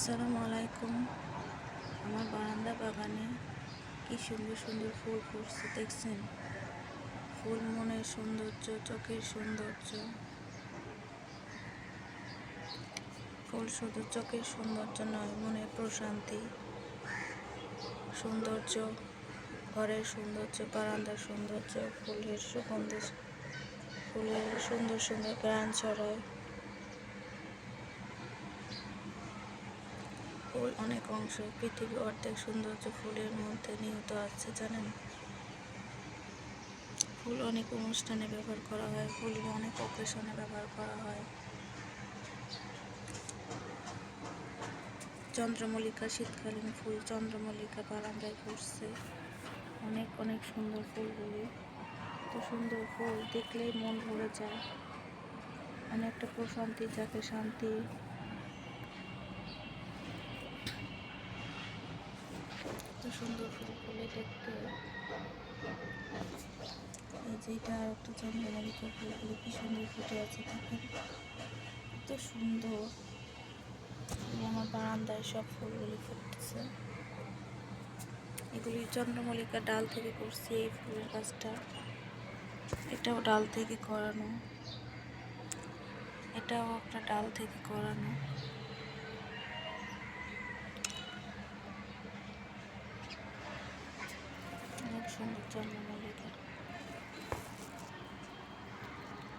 আসসালামু আলাইকুম। আমার বারান্দা বাগানে কি সুন্দর সুন্দর ফুল ফুটছে দেখছেন? ফুল মনের সৌন্দর্য, চোখের সৌন্দর্য। ফুল শুধু চোখের সৌন্দর্য নয়, মনের প্রশান্তি, সৌন্দর্য, ঘরের সৌন্দর্য, বারান্দার সৌন্দর্য। ফুলের সুগন্ধে, ফুলের সুন্দর সুন্দর ঘ্রাণ ছড়ায়। ফুল অনেক অংশ, পৃথিবীর অর্ধেক সৌন্দর্য ফুলের মধ্যে নিহিত আছে, জানেন? ফুল অনেক অনুষ্ঠানে ব্যবহার করা হয়, ফুল অনেক অকেশনে ব্যবহার করা হয়। চন্দ্রমল্লিকা, শীতকালীন ফুল চন্দ্রমল্লিকা বারান্দায় ফুটছে। অনেক অনেক সুন্দর ফুলগুলি, এত সুন্দর ফুল দেখলেই মন ভরে যায়। অনেকটা প্রশান্তি, যাকে শান্তি। এত সুন্দর ফুল ফুলে দেখতে। এই যে এটা আর একটা চন্দ্রমল্লিকা, ফুলগুলি কি সুন্দর ফুটে আছে দেখেন, এত সুন্দর। আমার বারান্দায় সব ফুলগুলি ফুটতেছে। এগুলি চন্দ্রমল্লিকা ডাল থেকে করছি। এই ফুলের গাছটা, এটাও ডাল থেকে করানো, এটাও একটা ডাল থেকে করানো। অনেক সুন্দর চন্দ্রমল্লিকা।